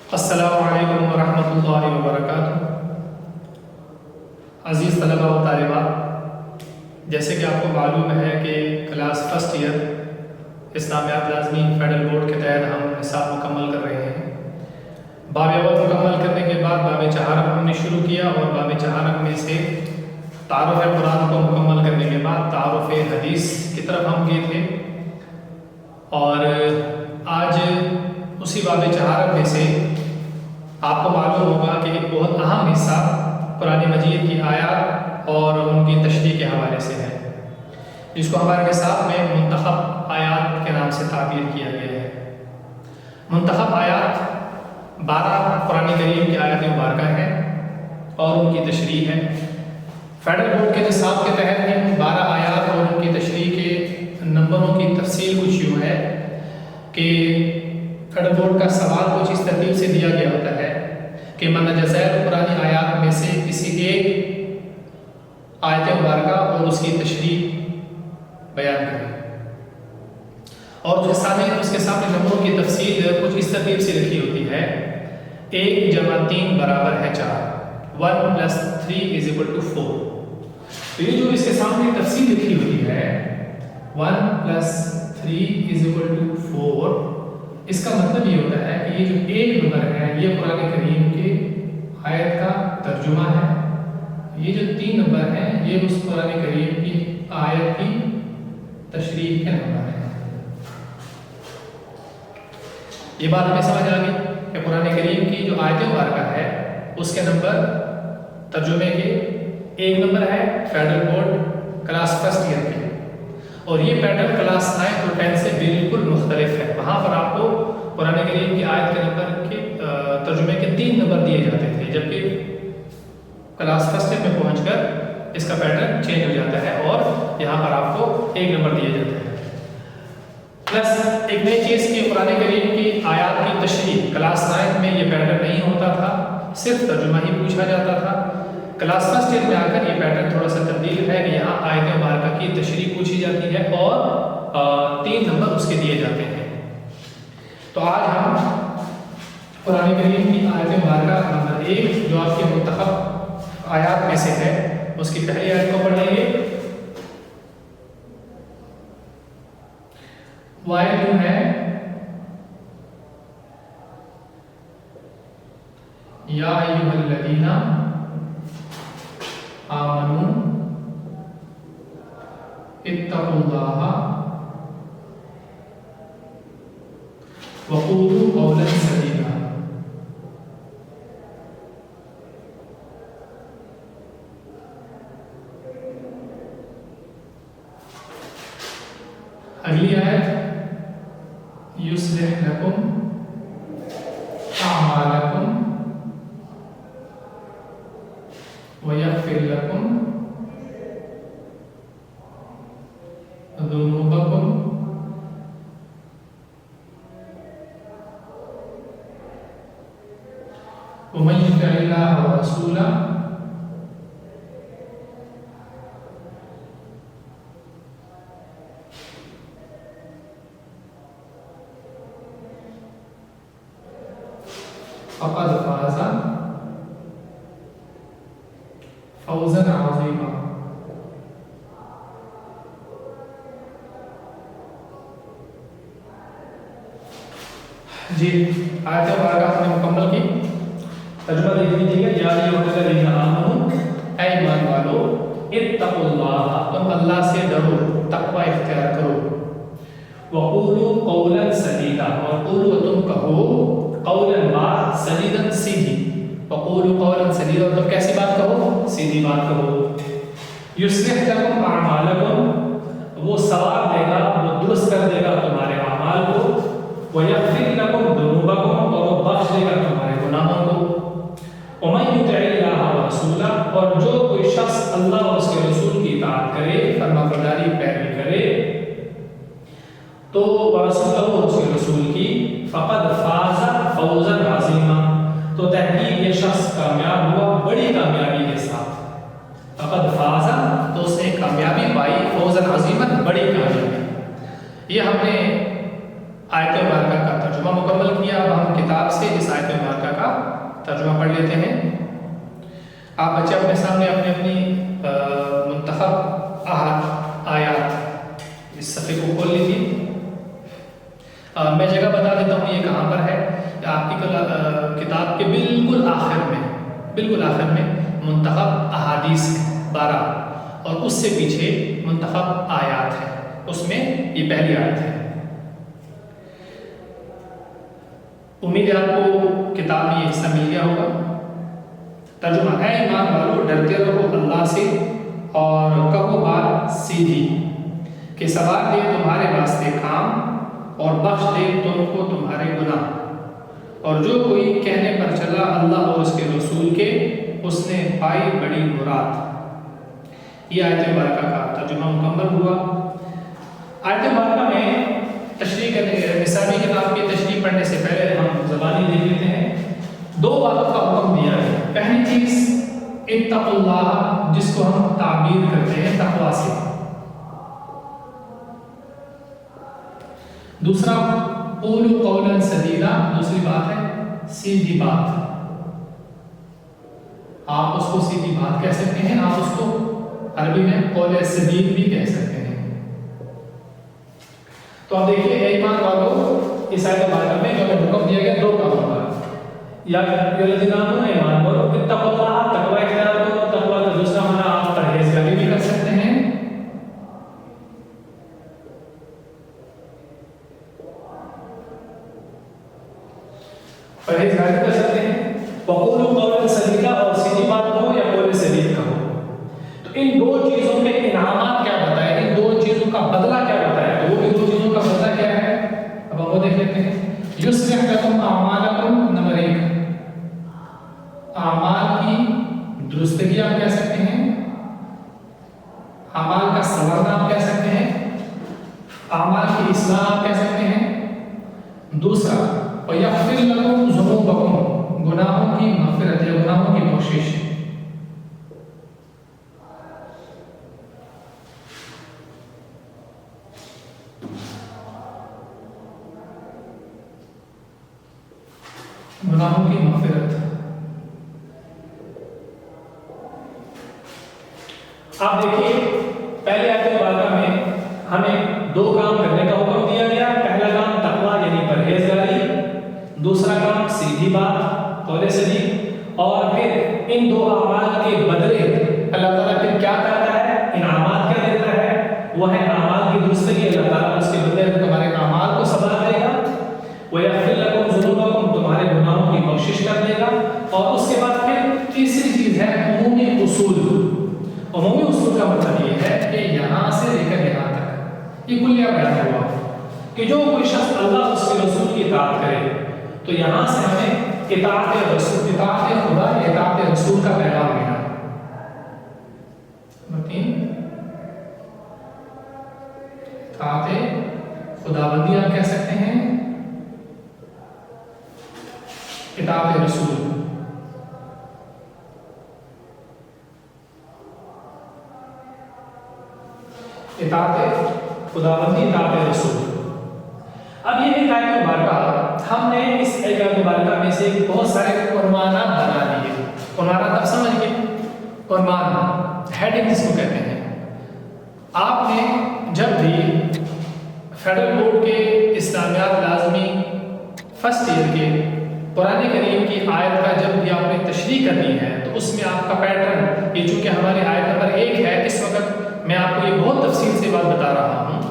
السلام علیکم ورحمۃ اللہ وبرکاتہ۔ عزیز طلباء و طالبات، جیسے کہ آپ کو معلوم ہے کہ کلاس فرسٹ ایئر اسلامیات لازمی فیڈرل بورڈ کے تحت ہم نصاب مکمل کر رہے ہیں۔ باب اول مکمل کرنے کے بعد باب چہارم ہم نے شروع کیا، اور باب چہارم میں سے تعارف قرآن کو مکمل کرنے کے بعد تعارف حدیث کی طرف ہم گئے تھے، اور آج اسی باب چہارم میں سے آپ کو معلوم ہوگا کہ ایک بہت اہم حصہ قرآن مجید کی آیات اور ان کی تشریح کے حوالے سے ہے، جس کو ہمارے نصاب میں منتخب آیات کے نام سے تعبیر کیا گیا ہے۔ منتخب آیات 12 قرآن کریم کی آیات مبارکہ ہیں اور ان کی تشریح ہے۔ فیڈرل بورڈ کے نصاب کے تحت ان 12 آیات اور ان کی تشریح کے نمبروں کی تفصیل کچھ یوں ہے کہ فیڈرل بورڈ کا سوال کچھ اس ترتیب سے دیا گیا ہوتا ہے کہ مندرجہ ذیل قرآن آیات میں سے کسی ایک آیت مبارکہ اور اس کی تشریح بیان کریں، اور اس کے سامنے نمبروں کی تفصیل کچھ اس ترتیب سے لکھی ہوتی ہے: 1 جمع 3 برابر ہے 4، 1 + 3 = 4۔ تو یہ جو اس کے سامنے تفصیل لکھی ہوئی ہے 1 + 3 = 4، اس کا مطلب یہ ہوتا ہے کہ یہ جو ایک نمبر ہے یہ قرآن کریم کے آیت کا ترجمہ ہے، یہ جو 3 نمبر ہیں یہ اس قرآن کریم کی آیت کی تشریح کے نمبر ہیں۔ یہ بات ہمیں سمجھ آ گئی کہ قرآن کریم کی جو آیت مبارکہ ہے اس کے نمبر ترجمے کے 1 نمبر ہے federal board class first year کے، اور یہ پیٹرن کلاس 9 اور 10 سے بالکل مختلف ہے۔ وہاں پر آپ کو قرآن کریم کی آیت کے نمبر کے ترجمے کے 3 نمبر دیے جاتے تھے، جبکہ کلاس فرسٹ ایئر میں پہنچ کر اس کا پیٹرن چینج ہو جاتا ہے اور یہاں پر آپ کو 1 نمبر دیے جاتے ہیں۔ پلس ایک نئی چیز کی قرآن کریم کی آیات کی تشریح، کلاس 9 میں یہ پیٹرن نہیں ہوتا تھا، صرف ترجمہ ہی پوچھا جاتا تھا۔ کلاس فرسٹ ایئر میں آ کر یہ پیٹرن تھوڑا سا تبدیل ہے کہ یہاں آیت مبارکہ کی تشریح پوچھی جاتی ہے اور 3 نمبر اس کے دیے جاتے ہیں۔ تو آج ہم قرآن کریم کی آیت مبارکہ نمبر 1 جو آپ کے منتخب آیات میں سے ہے اس کی پہلی آیت کو پڑھ لیں گے۔ وہ آیت یوں ہے: یا ایھا الذین آمنوا اتقوا اللہ وقولوا قولا سدیدا۔ اگلی آیت: یصلح لکم اعمالکم ویغفر لکم ذنوبکم ومن یطع اللہ ورسولہ فقد فاز فوزا عظیما۔ جی آیت مبارکہ ہم نے مکمل کی، ترجمہ دیکھ لیجیے گا۔ یا ایھا الذین آمنوا، اے ایمان والو، اتقوا اللہ، تم اللہ سے ڈرو، تقوی اختیار کرو۔ وقولوا قولا سدیدا، اور قولوا تم کہو قولا بات، سدیدا سیدھی۔ وقولوا قولا سدیدا، اور تم کیسی بات کہو؟ سیدھی بات کہو۔ یصلح لکم اعمالکم، وہ ثواب دے گا، وہ درست کر دے گا تمہارے اعمال کو۔ ویغفر لکم ذنوبکم، اور وہ بخش دے گا تمہارے گناہوں کو۔ ومن یطع اللہ ورسولہ، اور جو کوئی شخص اللہ اور اس کے رسول کی اطاعت کرے، فرمانبرداری پیروی کرے، تو ورسولہ اور اس کے رسول کی، فقد فاز فوزا عظیما، تو تحقیق یہ شخص کامیاب ہوا بڑی کامیابی کے ساتھ۔ فقد فاز، تو اس نے کامیابی پائی، فوزا عظیما، بڑی کامیابی۔ یہ ہم نے آیت مبارکہ کا ترجمہ مکمل کیا، اب ہم کتاب سے اس آیت مبارکہ کا ترجمہ پڑھ لیتے ہیں۔ آپ بچے اپنے سامنے اپنی اپنی منتخب آیات اس صفحے کو کھول لیجیے۔ میں جگہ بتا دیتا ہوں یہ کہاں پر ہے۔ آپ کی کتاب کے بالکل آخر میں منتخب احادیث ہے 12، اور اس سے پیچھے منتخب آیات ہے، اس میں یہ پہلی آیت ہے۔ امید ہے آپ کو کتاب میں یہ حصہ مل گیا ہوگا۔ ترجمہ: اے ایمان والو، ڈرتے رہو اللہ سے اور کہو بات سیدھی، کہ سوار دے تمہارے واسطے کام اور بخش دے تم کو تمہارے گناہ، اور جو کوئی کہنے پر چلا اللہ اور اس کے رسول کے، اس نے پائی بڑی مراد۔ یہ آیت مبارکہ کا ترجمہ مکمل ہوا۔ آیت مبارکہ میں تشریح کرنے، نصابی کتاب کی تشریح پڑھنے سے پہلے ہم زبانی دیکھ لیتے ہیں۔ 2 باتوں کا حکم دیا ہے۔ پہلی چیز اتقوا اللہ، جس کو ہم تعبیر کرتے ہیں تقوی سے۔ دوسرا قولوا قولا سدیدا، دوسری بات ہے سیدھی بات۔ آپ اس کو سیدھی بات کہہ سکتے ہیں، آپ اس کو عربی میں قول سدید بھی کہہ سکتے ہیں۔ تو آپ دیکھیے اے ایمان والو، اس آیت مبارکہ میں جو حکم دیا گیا 2 کاموں کا۔ یا الذین آمنوا، ایمان والو، اتقوا اللہ، تقوی اختیار کرو۔ تقوی کا دوسرا معنی آپ پرہیزگاری بھی کر سکتے ہیں۔ پرہیزگاری کر سکتے ہیں۔ وقولوا قولا سدیدا، اور سیدھی بات کہو یا قول سدید کہو۔ تو ان 2 چیزوں کے انعامات کیا بتائے، ان 2 چیزوں کا بدلہ کیا بتایا، تو وہ بھی 2 چیزوں کا بدلہ کیا ہے، اب ہم وہ دیکھ لیتے ہیں۔ یصلح لکم اعمالکم، نمبر 1 اعمال کی درستگی آپ کہہ سکتے ہیں، اعمال کا سنورنا آپ کہہ سکتے ہیں، اعمال کی اصلاح آپ کہہ سکتے ہیں۔ دوسرا وَيَغْفِرْ لَكُمْ ذُنُوبَكُمْ، گناہوں کی مغفرت یا گناہوں کی بخشش۔ گناہوں کی مغفرت۔ آپ دیکھیے پہلے آیت مبارکہ میں ہمیں 2 کام کرنے کا حکم دیا گیا۔ پہلا کام تقوی یعنی پرہیزگاری، دوسرا کام سیدھی بات قول سدید، اور پھر ان 2 اعمال کے بدلے اللہ تعالیٰ پھر کیا کرتا ہے، انعامات کیا دیتا ہے، وہ ہے اعمال کی درستگی۔ اللہ تعالیٰ اس کے بدلے تمہارے اعمال کو سنوار دے گا۔ وَيَغْفِرْ لَكُمْ ذُنُوبَكُمْ، تمہارے گناہوں کی بخشش کر دے گا۔ اور اس کے بعد پھر تیسری چیز ہے عمومی اصول۔ عمومی اصول کا مطلب یہ ہے کہ یہاں سے لے کر یہاں تک یہ کلیہ بیان ہوا کہ جو کوئی شخص اللہ اور اس کے رسول کی اطاعت کرے، تو یہاں سے ہمیں اطاعت رسول، اطاعت خدا، اطاعت رسول کا پیغام ملا۔ نمبر 3 اطاعت خداوندی آپ کہہ سکتے ہیں، اطاعت رسول۔ اطاعت خداوندی، اطاعت رسول۔ اب یہ ایک آیت مبارکہ، ہم نے اس ایک آیت مبارکہ میں سے بہت سارے عنوانات بنا دیے۔ عنوانات آپ سمجھ گئے، عنوان ہیڈنگ جس کو کہتے ہیں۔ آپ نے جب بھی فیڈرل بورڈ کے اسلامیات لازمی فرسٹ ایئر کے قرآن کریم کی آیت کا جب بھی آپ نے تشریح کرنی ہے، تو اس میں آپ کا پیٹرن، یہ چونکہ ہماری آیت نمبر 1 ہے، اس وقت میں آپ کو یہ بہت تفصیل سے بات بتا رہا ہوں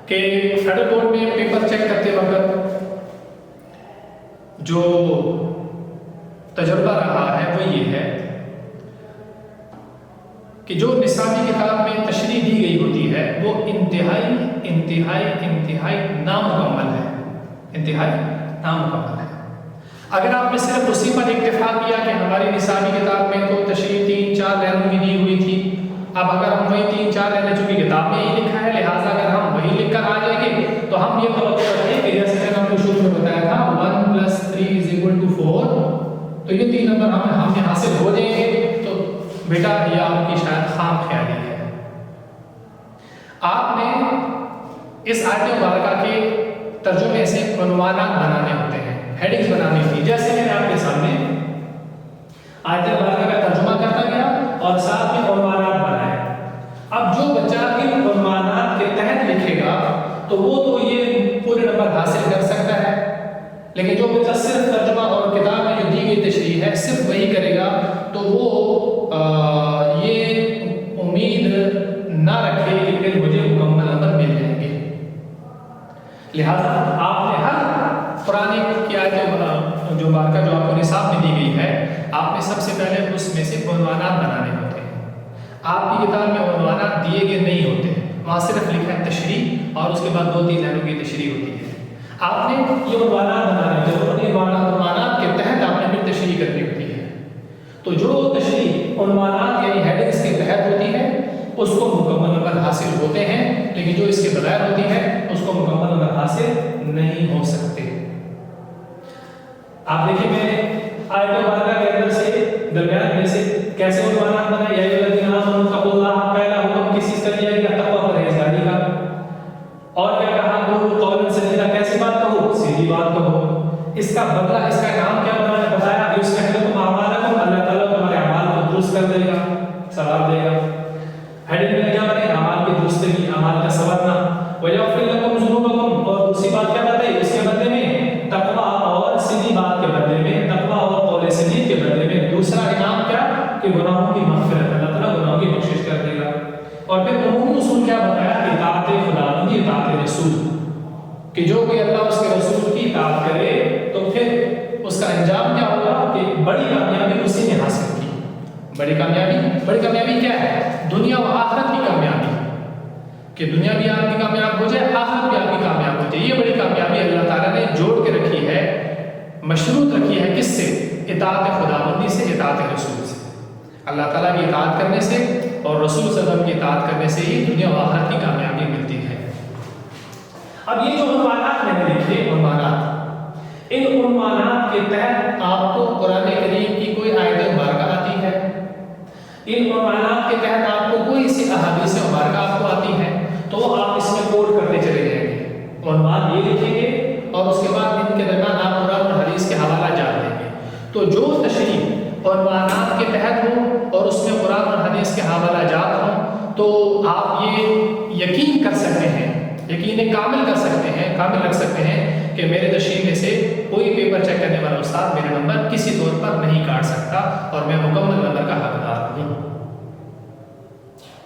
کہ فیڈرل بورڈ میں پیپر چیک کرتے وقت جو تجربہ رہا ہے وہ یہ ہے کہ جو نصابی کتاب میں تشریح دی گئی ہوتی ہے وہ انتہائی نامکمل ہے، انتہائی نامکمل ہے۔ اگر آپ نے صرف اسی پر اکتفا کیا کہ ہماری نصابی کتاب میں تو تشریح 3-4 لائنوں کی دی ہوئی تھی، اب اگر ہم وہی 3-4 لائنیں چونکہ کتاب میں ہی لکھا ہے، لہٰذا اگر ہم وہی لکھ کر آ جائیں گے تو ہم یہ توقع رکھیں کہ جیسے میں نے آپ کو شروع میں بتایا تھا 1 + 3 = 4، تو یہ 3 نمبر ہمیں حاصل ہو جائیں گے، تو بیٹا یہ آپ کی شاید خام خیالی ہے۔ آپ نے اس آیت مبارکہ کے ترجمے سے عنوانات بنانے ہوتے ہیں، ہیڈنگز بنانی ہوتی ہیں۔ جیسے میں نے آپ کے سامنے آیت مبارکہ کا ترجمہ کرتا گیا اور ساتھ میں عنوانات بنائے۔ اب جو بچہ ان عنوانات کے تحت لکھے گا تو وہ تو یہ پورے نمبر حاصل کر سکتا ہے، لیکن جو بچہ صرف ترجمہ اور کتاب میں جو دی گئی تشریح ہے صرف وہی کرے گا تو وہ یہ امید نہ رکھے کہ پھر مجھے مکمل نمبر مل جائیں گے۔ لہذا آپ نے ہر قرآن کی آیت جو مبارکہ جو آپ کو نصاب میں دی گئی ہے، آپ نے سب سے پہلے اس میں سے عنوانات بنانے ہوتے ہیں۔ آپ کی کتاب میں عنوانات دیے گئے نہیں ہوتے، وہاں صرف لکھا ہے تشریح اور اس کے بعد 2-3 لائنوں کی تشریح ہوتی ہے۔ آپ نے یہ عنوانات بنانے ہوتے ہیں، ان عنوانات کے تحت آپ نے پھر تشریح کرنی ہوتی ہے۔ تو جو تشریح عنوانات یعنی ہیڈنگز کے تحت ہوتی ہے اس کو مکمل نمبر حاصل ہوتے ہیں، لیکن جو اس کے بغیر ہوتی ہے اس کو مکمل نمبر حاصل نہیں ہو سکتے۔ آپ دیکھیں میں نے آیت مبارکہ کے اندر سے درمیان میں سے کیسے عنوانات بنائے۔ یا الذین آمنوا اتقوا اللہ، پہلا حکم کس چیز کا دیا گیا؟ تقوی پرہیزگاری کا۔ اور کیا کہا؟ قولا سدیدا، کیسی بات کہو؟ سیدھی بات کہو۔ اس کا بدلہ، اس کا انعام کیا بتایا کہ اس لکم اعمالکم، اللہ تعالیٰ تمہارے اعمال کو درست کر دے گا، ثواب دے گا۔ ہیڈنگ میں کیا بنے؟ اعمال کی درستگی، اعمال کا سنورنا۔ ویغفر لکم ذنوبکم، اور دوسری بات کیا بتائی اس کے بدلے میں؟ تقوی اور سیدھی بات کے بدلے میں، تقوی اور قول سدید کے بدلے میں دوسرا انعام کیا؟ کہ گناہوں کی مغفرت، اللہ تعالیٰ گناہوں کی بخشش کر دے گا۔ اور پھر عمومی اصول کیا بتایا؟ اطاعت خداوندی، اطاعت رسول، کہ جو کوئی اللہ اس کے رسول کی اطاعت کرے تو پھر اس کا انجام کیا ہوگا کہ بڑی کامیابی اسی نے حاصل کی۔ بڑی کامیابی کیا ہے؟ دنیا و آخرت کی کامیابی، کہ دنیا بھی آپ کی کامیاب ہو جائے، آخرت بھی آپ کی کامیاب ہو جائے۔ یہ بڑی کامیابی اللہ تعالیٰ نے جوڑ کے رکھی ہے، مشروط رکھی ہے کس سے؟ اطاعت خداوندی سے، اطاعت رسول سے۔ اللہ تعالیٰ کی اطاعت کرنے سے اور رسول صلی اللہ علیہ وسلم کی اطاعت کرنے سے ہی دنیا و آخرت کی کامیابی ملتی ہے۔ اب یہ جو عنوانات میں نے لکھے، عنوانات، ان عنوانات کے تحت آپ کو قرآن کریم کی کوئی آیت مبارکہ آتی ہے، ان عنوانات کے تحت آپ کو کوئی سی احادیث مبارکہ آپ کو آتی ہے، تو آپ اس میں کوٹ کرتے چلے جائیں گے۔ عنوان یہ لکھیں گے اور اس کے بعد ان کے درمیان آپ قرآن اور حدیث کے حوالہ جان دیں گے۔ تو جو تشریح عنوانات کے تحت ہو اور اس میں قرآن اور حدیث کے حوالہ جات ہوں تو آپ یہ یقین کر سکتے ہیں، یقین کامل کر سکتے ہیں، کامل رکھ سکتے ہیں کہ میرے تشریح میں سے کوئی پیپر چیک کرنے والا استاد میرے نمبر کسی طور پر نہیں کاٹ سکتا اور میں مکمل نمبر کا حقدار ہوں۔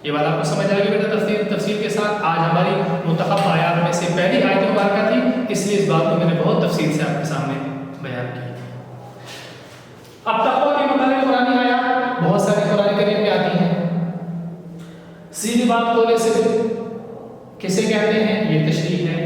یہ بات آپ کو سمجھ آئے گی بیٹا تفصیل کے ساتھ۔ آج ہماری منتخب آیات میں سے پہلی آیت مبارکہ تھی، اس لیے اس بات کو میں نے بہت تفصیل سے آپ کے سامنے بیان کی۔ اب تقویٰ کے متعلق قرآن آیات بہت ساری قرآن کریم میں آتی ہیں۔ سیدھی بات بولے سے کسے کہتے ہیں؟ یہ تشریح ہے۔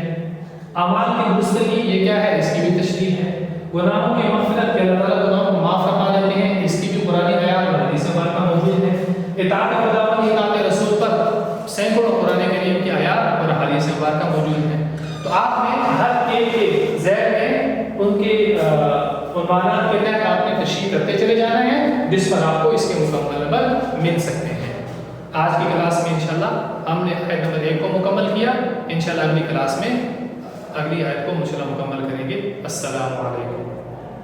اعمال کی درستگی، یہ کیا ہے؟ اس کی بھی تشریح ہے۔ گناہوں کی مغفرت، کہ اللہ تعالیٰ گناہوں کو معاف فرما لیتے ہیں، اس کی بھی قرآن آیات اور حدیث مبارکہ موجود ہے۔ اطاعت خداوندی، اطاعت رسول پر سینکڑوں قرآن کریم کی آیات اور حدیث مبارکہ موجود ہیں۔ تو آپ نے ہر ایک کے ذیل میں ان کے عنوانات کے تحت آپ نے تشریح کرتے چلے جانا ہے، جس پر آپ کو اس کے مکمل نمبر مل سکتے ہیں۔ آج کی کلاس میں انشاءاللہ ہم نے آیت نمبر 1 کو مکمل کیا، انشاءاللہ اگلی کلاس میں اگلی آیت کو انشاءاللہ مکمل کریں گے۔ السلام علیکم۔